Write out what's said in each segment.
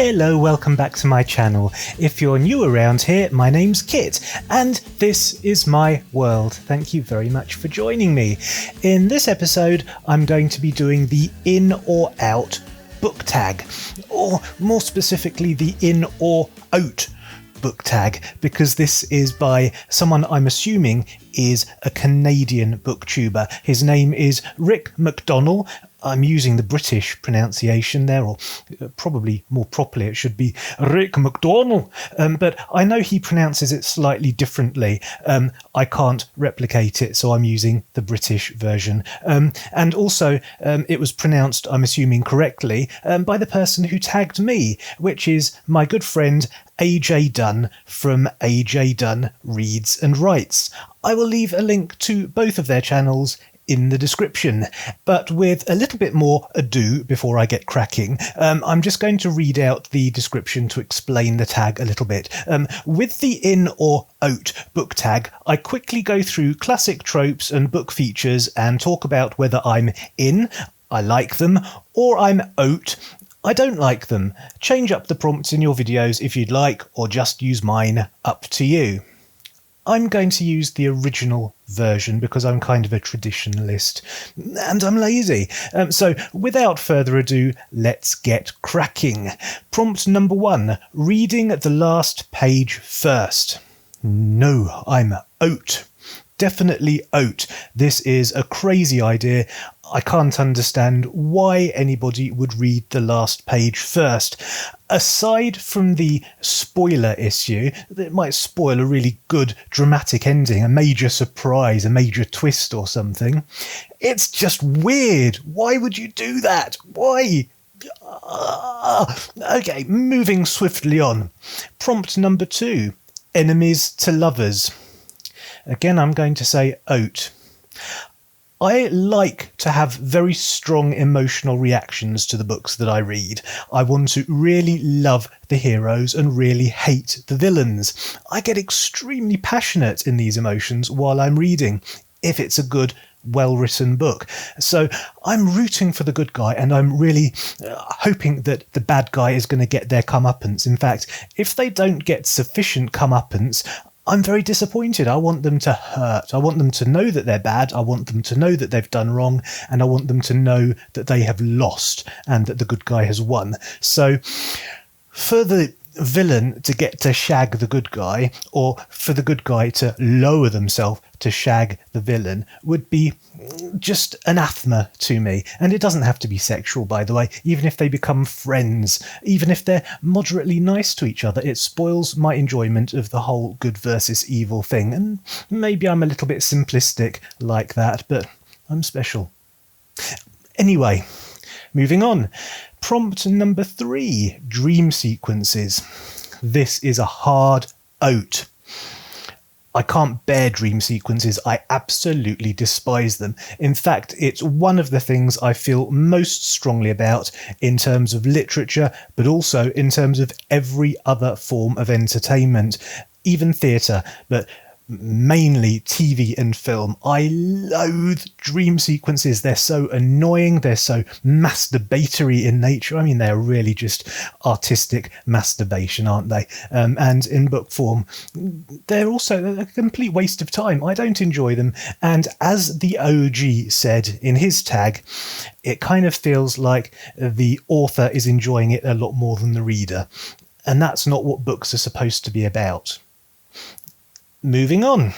Hello, welcome back to my channel. If you're new around here, my name's Kit, and this is my world. Thank you very much for joining me. In this episode, I'm going to be doing the in or out book tag, or more specifically, the in or out book tag, because this is by someone I'm assuming is a Canadian booktuber. His name is Rick MacDonnell. I'm using the British pronunciation there, or probably more properly it should be Rick MacDonnell, but I know he pronounces it slightly differently. I can't replicate it, so I'm using the British version. And also, it was pronounced, I'm assuming correctly, by the person who tagged me, which is my good friend AJ Dunn from AJ Dunn Reads and Writes. I will leave a link to both of their channels in the description, but with a little bit more ado before I get cracking, I'm just going to read out the description to explain the tag a little bit. With the in or out book tag, I quickly go through classic tropes and book features and talk about whether I'm in, I like them, or I'm out, I don't like them. Change up the prompts in your videos if you'd like, or just use mine, up to you. I'm going to use the original version because I'm kind of a traditionalist and I'm lazy. So without further ado, let's get cracking. Prompt number 1, reading the last page first. No, I'm out. Definitely out. This is a crazy idea. I can't understand why anybody would read the last page first. Aside from the spoiler issue, that might spoil a really good dramatic ending, a major surprise, a major twist or something. It's just weird. Why would you do that? Why? Okay, moving swiftly on. Prompt number 2, enemies to lovers. Again, I'm going to say out. I like to have very strong emotional reactions to the books that I read. I want to really love the heroes and really hate the villains. I get extremely passionate in these emotions while I'm reading, if it's a good, well-written book. So I'm rooting for the good guy, and I'm really hoping that the bad guy is going to get their comeuppance. In fact, if they don't get sufficient comeuppance, I'm very disappointed. I want them to hurt. I want them to know that they're bad. I want them to know that they've done wrong. And I want them to know that they have lost and that the good guy has won. So for the villain to get to shag the good guy, or for the good guy to lower themselves to shag the villain, would be just anathema to me. And it doesn't have to be sexual, by the way. Even if they become friends, even if they're moderately nice to each other, it spoils my enjoyment of the whole good versus evil thing. And maybe I'm a little bit simplistic like that, but I'm special. Anyway, moving on. Prompt number 3, dream sequences. This is a hard out. I can't bear dream sequences. I absolutely despise them. In fact, it's one of the things I feel most strongly about in terms of literature, but also in terms of every other form of entertainment, even theatre, but mainly TV and film. I loathe dream sequences. They're so annoying. They're so masturbatory in nature. I mean, they're really just artistic masturbation, aren't they? And in book form, they're also a complete waste of time. I don't enjoy them. And as the OG said in his tag, it kind of feels like the author is enjoying it a lot more than the reader. And that's not what books are supposed to be about. Moving on.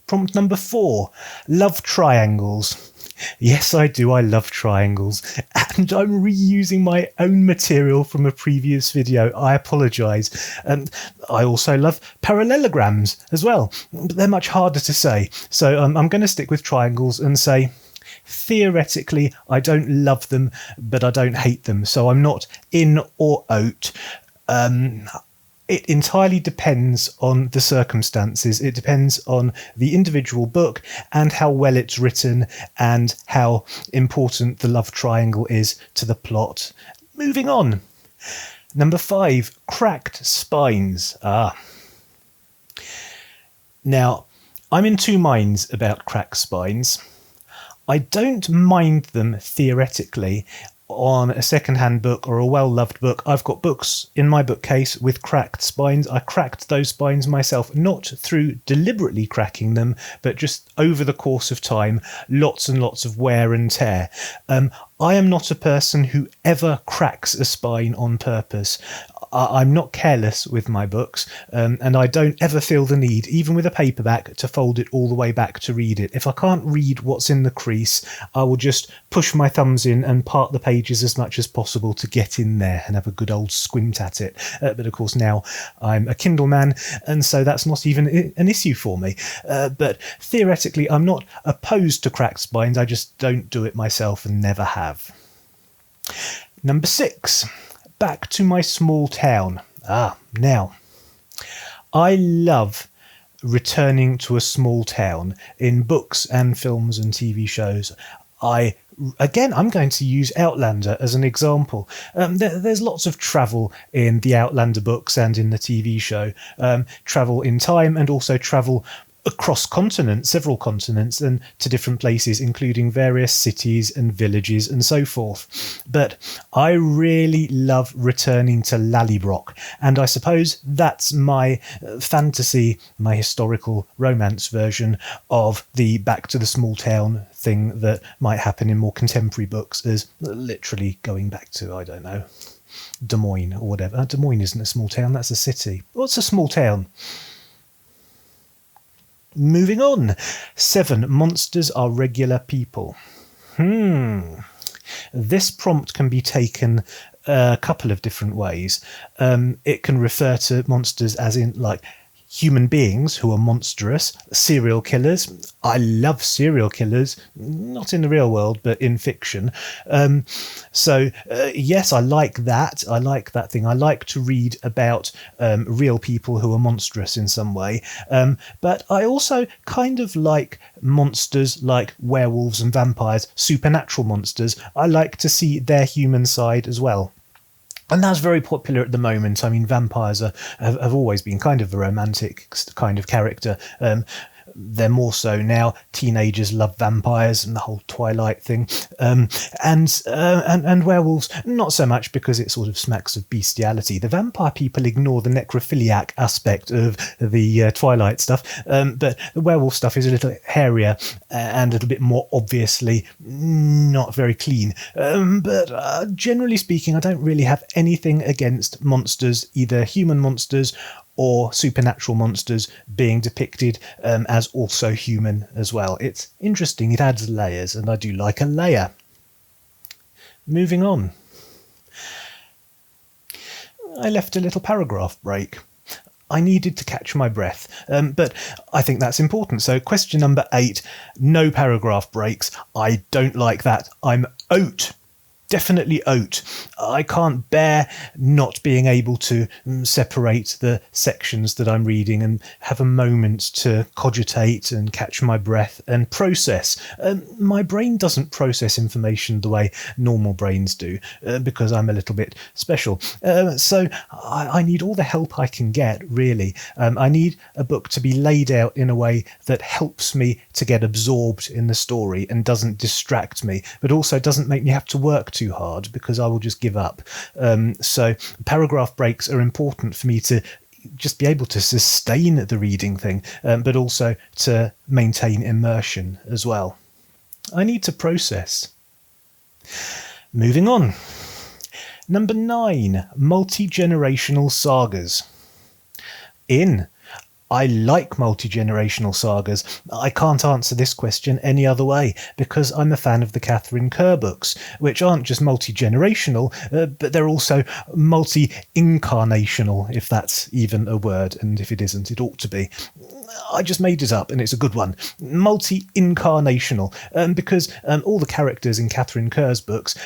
Prompt number 4, love triangles. Yes, I do. I love triangles. And I'm reusing my own material from a previous video. I apologise. And I also love parallelograms as well. But they're much harder to say. So I'm going to stick with triangles and say, theoretically, I don't love them, but I don't hate them. So I'm not in or out. It entirely depends on the circumstances. It depends on the individual book and how well it's written and how important the love triangle is to the plot. Moving on. Number 5, cracked spines. Now, I'm in two minds about cracked spines. I don't mind them theoretically. on a second-hand book or a well-loved book. I've got books in my bookcase with cracked spines. I cracked those spines myself, not through deliberately cracking them, but just over the course of time, lots and lots of wear and tear. I am not a person who ever cracks a spine on purpose. I'm not careless with my books, and I don't ever feel the need, even with a paperback, to fold it all the way back to read it. If I can't read what's in the crease, I will just push my thumbs in and part the pages as much as possible to get in there and have a good old squint at it. But of course now I'm a Kindle man, and so that's not even an issue for me. But theoretically, I'm not opposed to cracked spines, I just don't do it myself and never have. Number 6. Back to my small town. Now, I love returning to a small town in books and films and TV shows. I'm going to use Outlander as an example. There's lots of travel in the Outlander books and in the TV show. Travel in time and also travel across continents, several continents, and to different places, including various cities and villages and so forth. But I really love returning to Lallybroch, and I suppose that's my fantasy, my historical romance version of the back to the small town thing that might happen in more contemporary books, as literally going back to, I don't know, Des Moines or whatever. Des Moines isn't a small town, that's a city. What's a small town? Moving on. 7. Monsters are regular people. This prompt can be taken a couple of different ways. It can refer to monsters as in like human beings who are monstrous, serial killers. I love serial killers, not in the real world, but in fiction. Yes, I like that. I like that thing. I like to read about real people who are monstrous in some way. But I also kind of like monsters like werewolves and vampires, supernatural monsters. I like to see their human side as well. And that's very popular at the moment. I mean, vampires have always been kind of a romantic kind of character. They're more so now. Teenagers love vampires and the whole Twilight thing, and werewolves not so much, because it sort of smacks of bestiality. The vampire people ignore the necrophiliac aspect of the Twilight stuff, but the werewolf stuff is a little hairier and a little bit more obviously not very clean. But generally speaking, I don't really have anything against monsters, either human monsters or supernatural monsters being depicted as also human as well. It's interesting, it adds layers, and I do like a layer. Moving on. I left a little paragraph break. I needed to catch my breath, but I think that's important. So question number 8, no paragraph breaks. I don't like that. I'm out. Definitely out. I can't bear not being able to separate the sections that I'm reading and have a moment to cogitate and catch my breath and process. My brain doesn't process information the way normal brains do, because I'm a little bit special. So I need all the help I can get, really. I need a book to be laid out in a way that helps me to get absorbed in the story and doesn't distract me, but also doesn't make me have to work too hard, because I will just give up. So paragraph breaks are important for me to just be able to sustain the reading thing, but also to maintain immersion as well. I need to process. Moving on. Number 9, multi-generational sagas. I like multi-generational sagas. I can't answer this question any other way, because I'm a fan of the Catherine Kerr books, which aren't just multi-generational, but they're also multi-incarnational, if that's even a word, and if it isn't, it ought to be. I just made it up, and it's a good one. Multi-incarnational, because all the characters in Catherine Kerr's books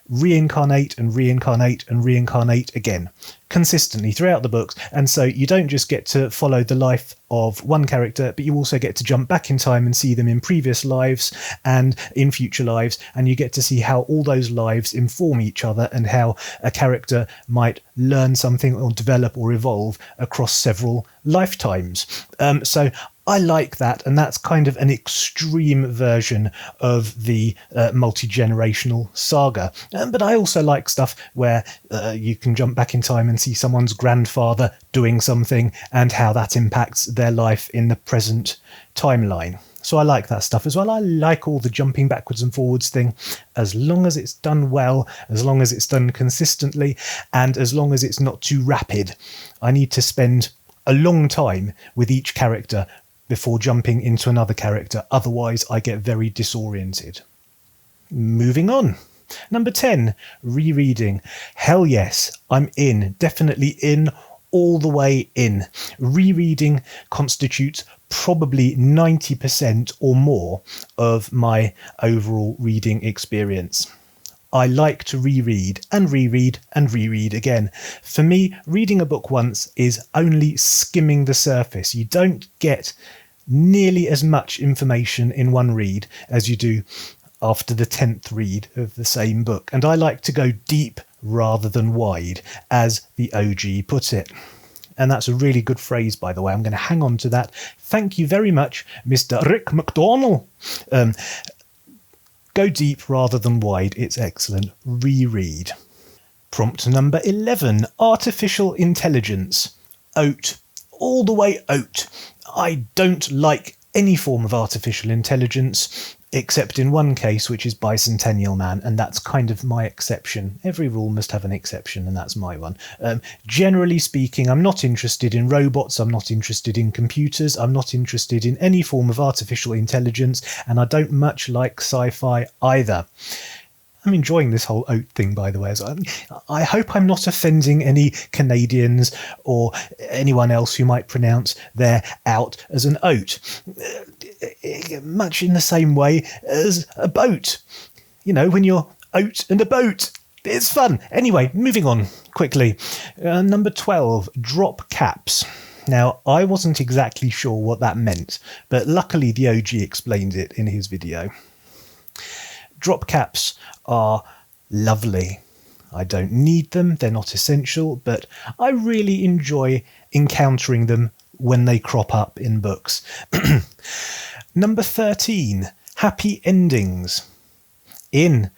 reincarnate and reincarnate and reincarnate again, consistently throughout the books, and so you don't just get to follow the life of one character, but you also get to jump back in time and see them in previous lives and in future lives, and you get to see how all those lives inform each other and how a character might learn something or develop or evolve across several lifetimes. So I like that, and that's kind of an extreme version of the multi-generational saga. But I also like stuff where you can jump back in time and see someone's grandfather doing something and how that impacts their life in the present timeline. So I like that stuff as well. I like all the jumping backwards and forwards thing, as long as it's done well, as long as it's done consistently, and as long as it's not too rapid. I need to spend a long time with each character before jumping into another character. Otherwise, I get very disoriented. Moving on. Number 10, rereading. Hell yes, I'm in. Definitely in. All the way in. Rereading constitutes probably 90% or more of my overall reading experience. I like to reread and reread and reread again. For me, reading a book once is only skimming the surface. You don't get nearly as much information in one read as you do after the 10th read of the same book. And I like to go deep rather than wide, as the OG put it. And that's a really good phrase, by the way. I'm going to hang on to that. Thank you very much, Mr. Rick MacDonnell. Go deep rather than wide. It's excellent. Reread. Prompt number 11. Artificial intelligence. Out. All the way out. I don't like any form of artificial intelligence, except in one case, which is Bicentennial Man, and that's kind of my exception. Every rule must have an exception, and that's my one. Generally speaking, I'm not interested in robots, I'm not interested in computers, I'm not interested in any form of artificial intelligence, and I don't much like sci-fi either. I'm enjoying this whole oat thing, by the way. So I hope I'm not offending any Canadians or anyone else who might pronounce their out as an oat. Much in the same way as a boat. You know, when you're out and a boat. It's fun. Anyway, moving on quickly. Number 12, drop caps. Now, I wasn't exactly sure what that meant, but luckily the OG explained it in his video. Drop caps are lovely. I don't need them, they're not essential, but I really enjoy encountering them when they crop up in books. Number 13, happy endings. In.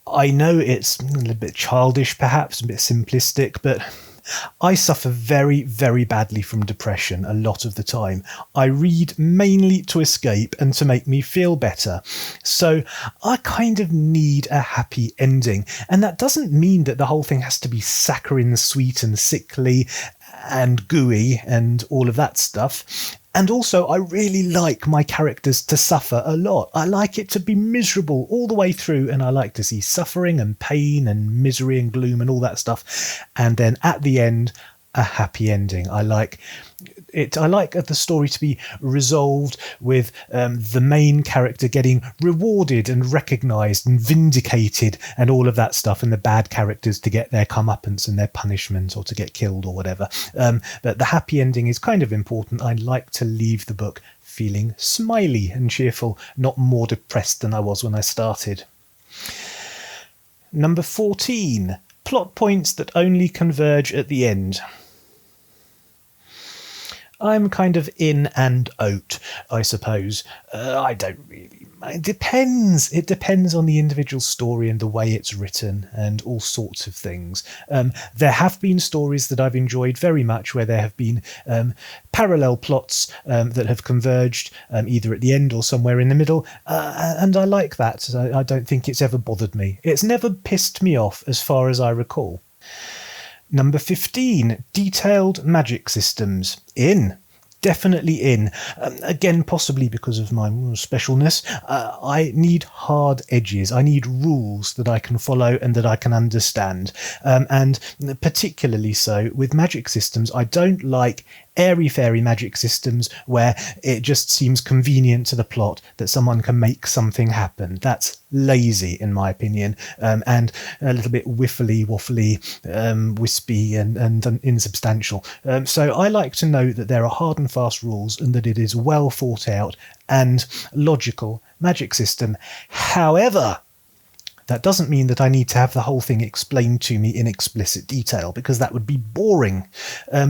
I know it's a little bit childish perhaps, a bit simplistic, but I suffer very, very badly from depression a lot of the time. I read mainly to escape and to make me feel better. So I kind of need a happy ending. And that doesn't mean that the whole thing has to be saccharine, sweet and sickly and gooey and all of that stuff. And also, I really like my characters to suffer a lot. I like it to be miserable all the way through, and I like to see suffering and pain and misery and gloom and all that stuff. And then at the end, a happy ending. I like it. I like the story to be resolved with the main character getting rewarded and recognised and vindicated and all of that stuff, and the bad characters to get their comeuppance and their punishment or to get killed or whatever. But the happy ending is kind of important. I like to leave the book feeling smiley and cheerful, not more depressed than I was when I started. Number 14, plot points that only converge at the end. I'm kind of in and out, I suppose. I don't really... It depends. It depends on the individual story and the way it's written and all sorts of things. There have been stories that I've enjoyed very much where there have been parallel plots that have converged either at the end or somewhere in the middle, and I like that. I don't think it's ever bothered me. It's never pissed me off as far as I recall. Number 15, detailed magic systems. In. Definitely in. Again, possibly because of my specialness. I need hard edges. I need rules that I can follow and that I can understand. And particularly so with magic systems. I don't like airy-fairy magic systems where it just seems convenient to the plot that someone can make something happen. That's lazy, in my opinion, and a little bit whiffly, waffly, wispy and insubstantial. So I like to know that there are hard and fast rules and that it is well thought out and logical magic system. However, That doesn't mean that I need to have the whole thing explained to me in explicit detail, because that would be boring.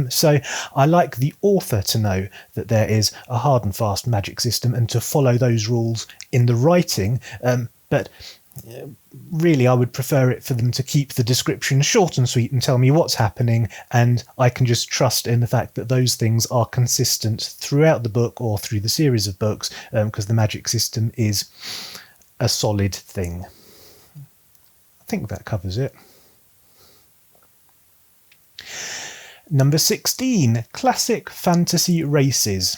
So I like the author to know that there is a hard and fast magic system and to follow those rules in the writing. But really, I would prefer it for them to keep the description short and sweet and tell me what's happening, and I can just trust in the fact that those things are consistent throughout the book or through the series of books, because the magic system is a solid thing. I think that covers it. Number 16, classic fantasy races.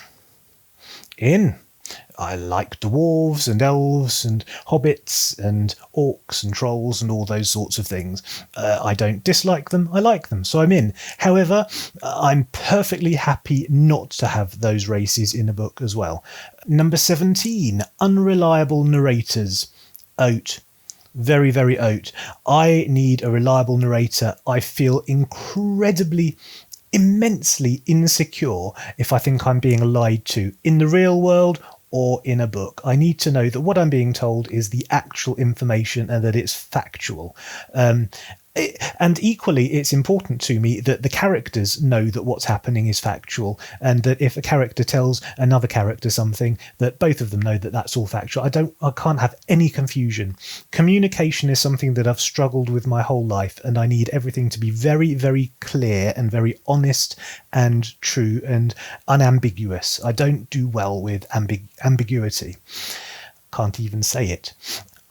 I like dwarves and elves and hobbits and orcs and trolls and all those sorts of things. I don't dislike them, I like them, so I'm in. However, I'm perfectly happy not to have those races in a book as well. Number 17, Unreliable Narrators. Out. Very, very out. I need a reliable narrator. I feel immensely insecure if I think I'm being lied to in the real world or in a book. I need to know that what I'm being told is the actual information and that it's factual. And equally, it's important to me that the characters know that what's happening is factual, and that if a character tells another character something, that both of them know that that's all factual. I can't have any confusion. Communication is something that I've struggled with my whole life, and I need everything to be very, very clear and very honest and true and unambiguous. I don't do well with ambiguity. Can't even say it.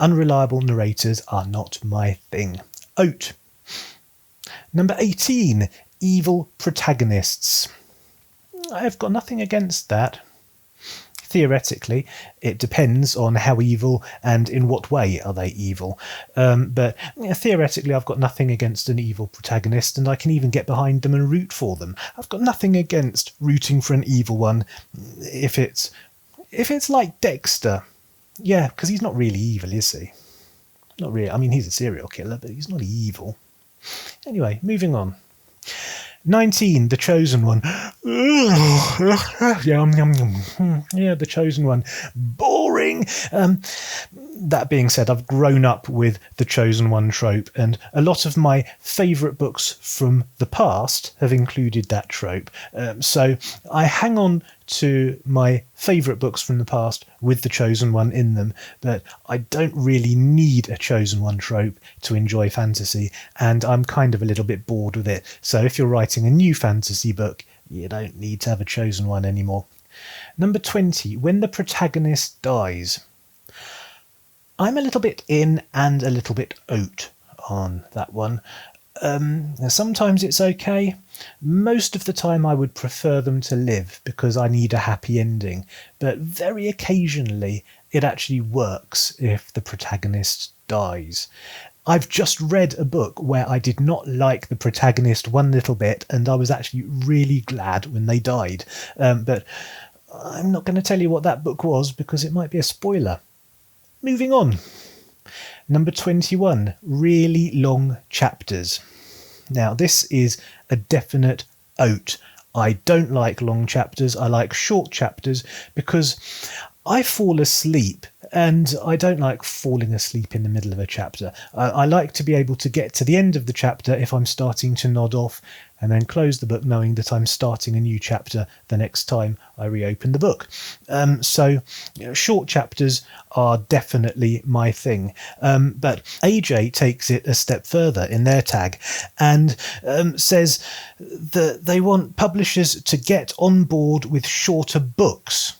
Unreliable narrators are not my thing. Out. Number 18, evil protagonists. I've got nothing against that. Theoretically, it depends on how evil and in what way are they evil. But theoretically, I've got nothing against an evil protagonist, and I can even get behind them and root for them. I've got nothing against rooting for an evil one if it's like Dexter. Yeah, because he's not really evil, is he? Not really. I mean, he's a serial killer, but he's not evil. Anyway, moving on. 19, The Chosen One. Yeah, The Chosen One. Boring. That being said, I've grown up with the Chosen One trope, and a lot of my favourite books from the past have included that trope. So I hang on to my favourite books from the past with the Chosen One in them, but I don't really need a Chosen One trope to enjoy fantasy, and I'm kind of a little bit bored with it. So if you're writing a new fantasy book, you don't need to have a Chosen One anymore. Number 20, When the Protagonist Dies. I'm a little bit in and a little bit out on that one. Sometimes it's okay. Most of the time I would prefer them to live because I need a happy ending, but very occasionally it actually works if the protagonist dies. I've just read a book where I did not like the protagonist one little bit, and I was actually really glad when they died. But I'm not going to tell you what that book was because it might be a spoiler. Moving on. Number 21, really long chapters. Now, this is a definite out. I don't like long chapters. I like short chapters because I fall asleep, and I don't like falling asleep in the middle of a chapter. I like to be able to get to the end of the chapter if I'm starting to nod off, and then close the book knowing that I'm starting a new chapter the next time I reopen the book. So short chapters are definitely my thing. But AJ takes it a step further in their tag and says that they want publishers to get on board with shorter books.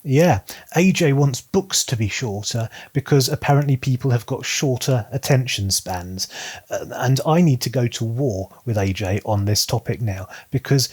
Yeah, AJ wants books to be shorter because apparently people have got shorter attention spans. And I need to go to war with AJ on this topic now, because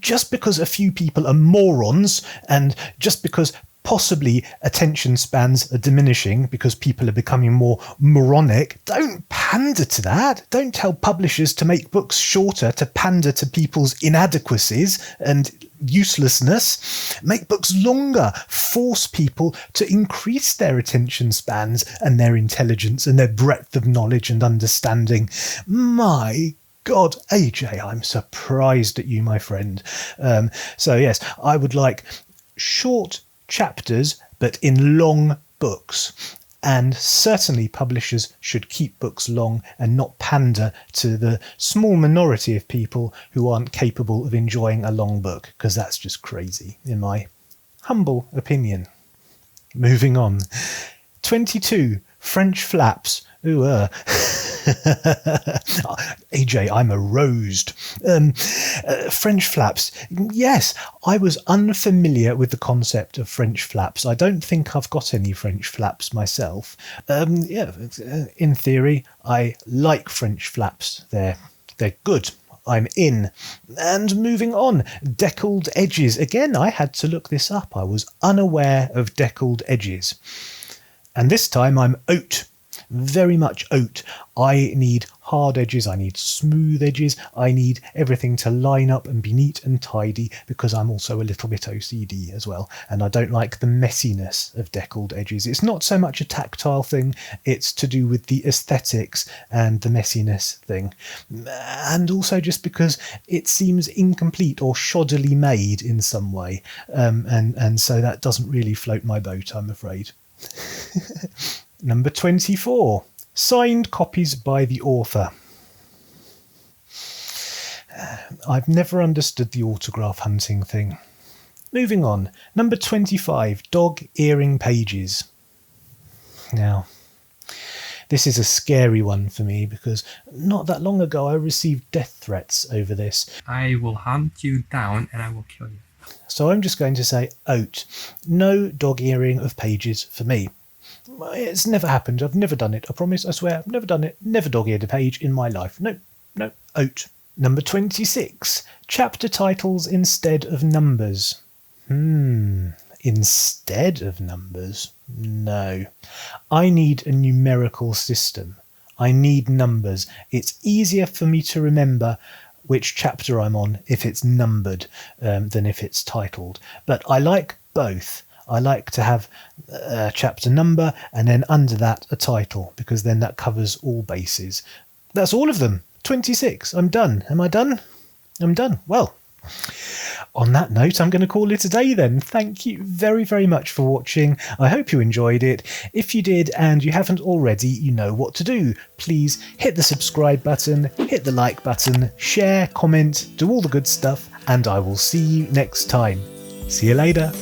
just because a few people are morons, and just because possibly attention spans are diminishing because people are becoming more moronic, don't pander to that. Don't tell publishers to make books shorter to pander to people's inadequacies and uselessness. Make books longer. Force people to increase their attention spans and their intelligence and their breadth of knowledge and understanding. My God, AJ, I'm surprised at you, my friend. So yes, I would like short chapters, but in long books. And certainly publishers should keep books long and not pander to the small minority of people who aren't capable of enjoying a long book, because that's just crazy, in my humble opinion. Moving on. 22. French flaps. Ooh, AJ, I'm aroused. French flaps. Yes, I was unfamiliar with the concept of French flaps. I don't think I've got any French flaps myself. In theory, I like French flaps. They're good. I'm in. And moving on, Deckled Edges. Again, I had to look this up. I was unaware of Deckled Edges. And this time I'm out. Very much out. I need hard edges, I need smooth edges, I need everything to line up and be neat and tidy, because I'm also a little bit OCD as well, and I don't like the messiness of Deckled Edges. It's not so much a tactile thing, it's to do with the aesthetics and the messiness thing. And also just because it seems incomplete or shoddily made in some way, and so that doesn't really float my boat, I'm afraid. Number 24. Signed copies by the author. I've never understood the autograph hunting thing. Moving on. Number 25. Dog-earing pages. Now, this is a scary one for me because not that long ago I received death threats over this. I will hunt you down and I will kill you. So I'm just going to say out. No dog-earing of pages for me. It's never happened. I've never done it. I promise, I swear, I've never done it. Never dog-eared a page in my life. No, out. Number 26. Chapter titles instead of numbers. Instead of numbers? No. I need a numerical system. I need numbers. It's easier for me to remember which chapter I'm on if it's numbered than if it's titled. But I like both. I like to have a chapter number and then under that a title, because then that covers all bases. That's all of them. 26. I'm done. Am I done? I'm done. Well, on that note, I'm going to call it a day then. Thank you very, very much for watching. I hope you enjoyed it. If you did and you haven't already, you know what to do. Please hit the subscribe button, hit the like button, share, comment, do all the good stuff, and I will see you next time. See you later.